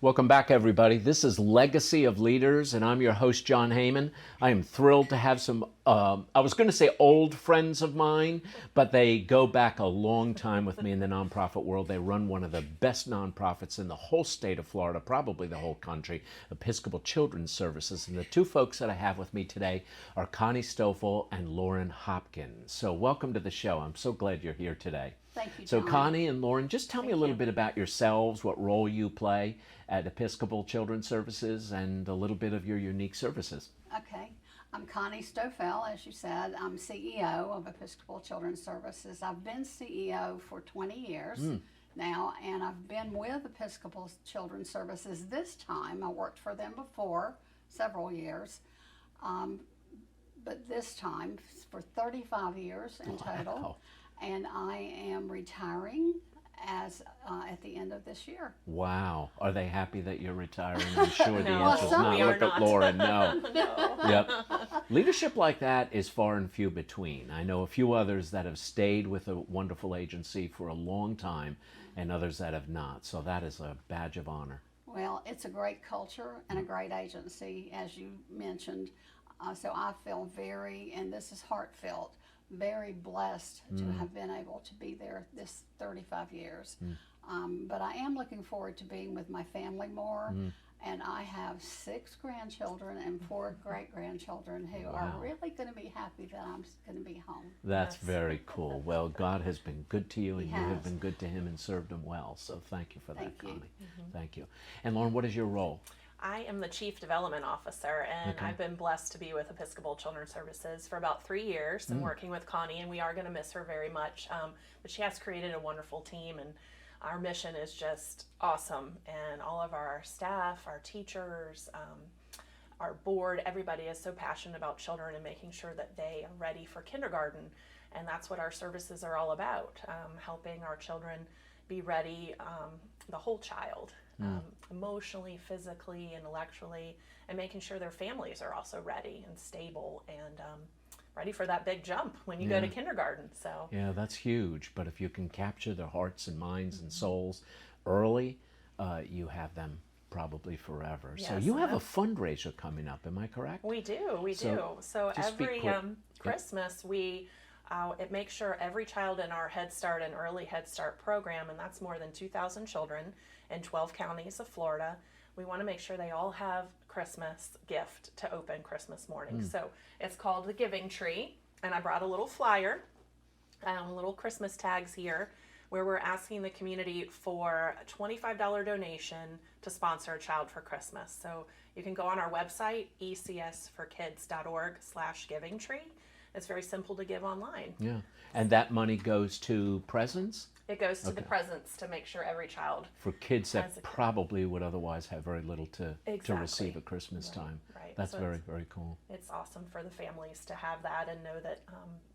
Welcome back, everybody. This is Legacy of Leaders, and I'm your host, Jon Heymann. I am thrilled to have some, I was going to say old friends of mine, but they go back a long time with me in the nonprofit world. They run one of the best nonprofits in the whole state of Florida, probably the whole country, Episcopal Children's Services. And the two folks that I have with me today are Connie Stophel and Lauren Hopkins. So welcome to the show. I'm so glad you're here today. Thank you, So Jon. Connie and Lauren, just tell me a little bit about yourselves, what role you play at Episcopal Children's Services, and a little bit of your unique services. Okay. I'm Connie Stophel, as you said. I'm CEO of Episcopal Children's Services. I've been CEO for 20 years now, and I've been with Episcopal Children's Services this time. I worked for them before, several years, but this time for 35 years in total. Wow. And I am retiring as at the end of this year. Wow. Are they happy that you're retiring? I'm sure the No, answer is some not. we are Look at not. Lauren, no. No. Yep. Leadership like that is far and few between. I know a few others that have stayed with a wonderful agency for a long time and others that have not. So that is a badge of honor. Well, it's a great culture and a great agency, as you mentioned. So I feel very, and this is heartfelt, very blessed to have been able to be there this 35 years. But I am looking forward to being with my family more. And I have 6 grandchildren and 4 great-grandchildren who are really going to be happy that I'm going to be home. That's Yes. very cool. Well, God has been good to you, and He you have has. been good to him and served him well. So thank you for that, Thank you. Connie. Thank you. And Lauren, what is your role? I am the Chief Development Officer, and Okay. I've been blessed to be with Episcopal Children's Services for about 3 years and working with Connie, and we are going to miss her very much. But she has created a wonderful team, and our mission is just awesome. And all of our staff, our teachers, our board, everybody is so passionate about children and making sure that they are ready for kindergarten. And that's what our services are all about, helping our children be ready, the whole child, emotionally, physically, intellectually, and making sure their families are also ready and stable and ready for that big jump when you go to kindergarten. So Yeah, that's huge. But if you can capture their hearts and minds and souls early, you have them probably forever. So Yes, you and have a that's- fundraiser coming up, am I correct? we do. So, So just be every quick. Christmas, it makes sure every child in our Head Start and Early Head Start program, and that's more than 2,000 children in 12 counties of Florida, we want to make sure they all have Christmas gift to open Christmas morning. So it's called the Giving Tree, and I brought a little flyer, little Christmas tags here, where we're asking the community for a $25 donation to sponsor a child for Christmas. So you can go on our website, ecsforkids.org/givingtree. It's very simple to give online. Yeah. And that money goes to presents It goes to the presents to make sure every child. for kids As that a- probably would otherwise have very little to Exactly. receive at Christmas time. Right. That's So very, it's- very cool. It's awesome for the families to have that and know that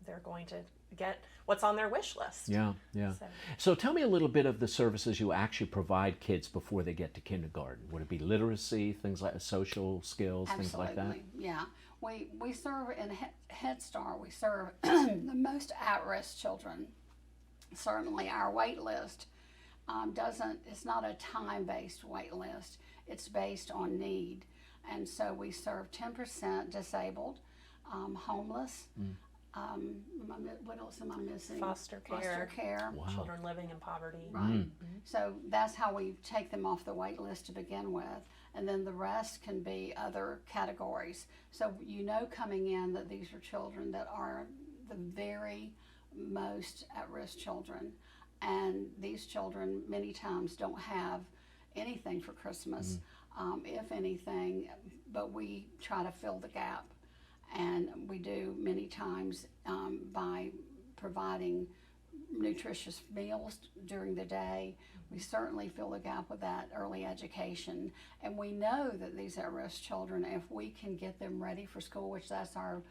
they're going to get what's on their wish list. Yeah, yeah. So- So tell me a little bit of the services you actually provide kids before they get to kindergarten. Would it be literacy, things like social skills, things like that? Absolutely, yeah. We serve in Head Start, we serve the most at-risk children. Certainly our wait list it's not a time-based wait list, it's based on need. And so we serve 10% disabled, homeless, what else am I missing? Foster care. Foster care. Wow. Children living in poverty. Right. So that's how we take them off the wait list to begin with. And then the rest can be other categories. So you know coming in that these are children that are the very most at-risk children. And these children many times don't have anything for Christmas, if anything, but we try to fill the gap. And we do many times by providing nutritious meals during the day. We certainly fill the gap with that early education. And we know that these at-risk children, if we can get them ready for school, which that's our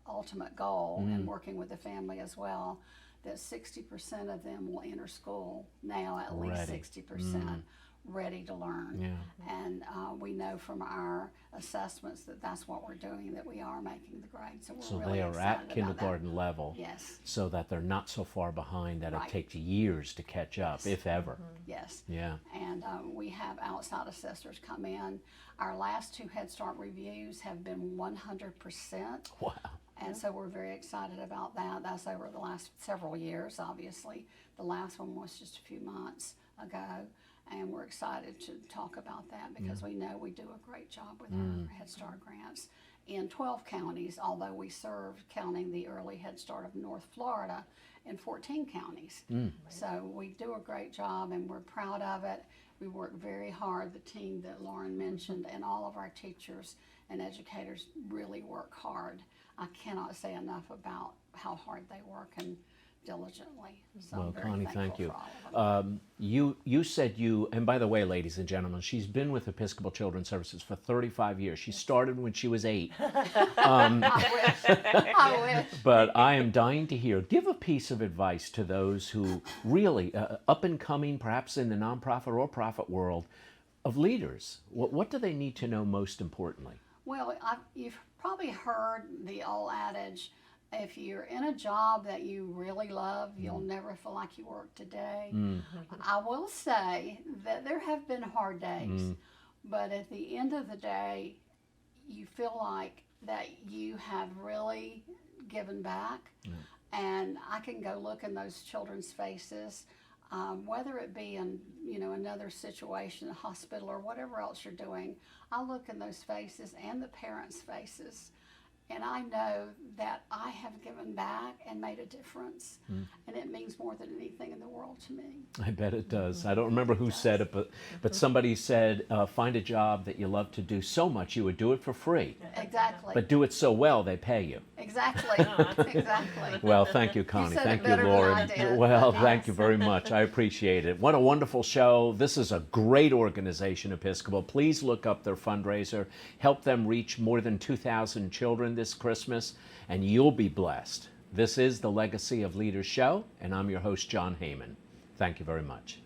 ultimate goal, and working with the family as well, that 60% of them will enter school now, at least Ready. 60%. ready to learn. Yeah. And we know from our assessments that that's what we're doing, that we are making the grade. So we're So really they are excited at about kindergarten that. level. Yes, So that they're not so far behind that Right. it takes years to catch up, Yes. if ever. yes. Yeah. And we have outside assessors come in. Our last 2 Head Start reviews have been 100%. Wow. And so we're very excited about that. That's over the last several years, obviously. The last one was just a few months ago. And we're excited to talk about that because we know we do a great job with our Head Start grants in 12 counties, although we serve, counting the early Head Start of North Florida, in 14 counties. So we do a great job and we're proud of it. We work very hard, the team that Lauren mentioned, and all of our teachers and educators really work hard. I cannot say enough about how hard they work and diligently. So Well, I'm very Connie, thankful thank you. for all of them. You said you, and by the way, ladies and gentlemen, she's been with Episcopal Children's Services for 35 years. She started when she was 8. I wish. But I am dying to hear. Give a piece of advice to those who really, up and coming, perhaps in the nonprofit or profit world, of leaders. What do they need to know most importantly? Well, you've probably heard the old adage, if you're in a job that you really love, you'll never feel like you worked a day. I will say that there have been hard days, but at the end of the day, you feel like that you have really given back. And I can go look in those children's faces, whether it be in another situation, a hospital or whatever else you're doing. I look in those faces and the parents' faces, and I know that I have given back and made a difference, and it means more than anything in the world to me. I bet it does. I don't remember who said it, but somebody said, find a job that you love to do so much you would do it for free. Exactly. But do it so well they pay you. Exactly. Exactly. Well, thank you, Connie. said it Thank you, better than I Lauren. did. Well, Yes. thank you very much. I appreciate it. What a wonderful show. This is a great organization, Episcopal. Please look up their fundraiser. Help them reach more than 2,000 children this Christmas, and you'll be blessed. This is the Legacy of Leaders show, and I'm your host, Jon Heymann. Thank you very much.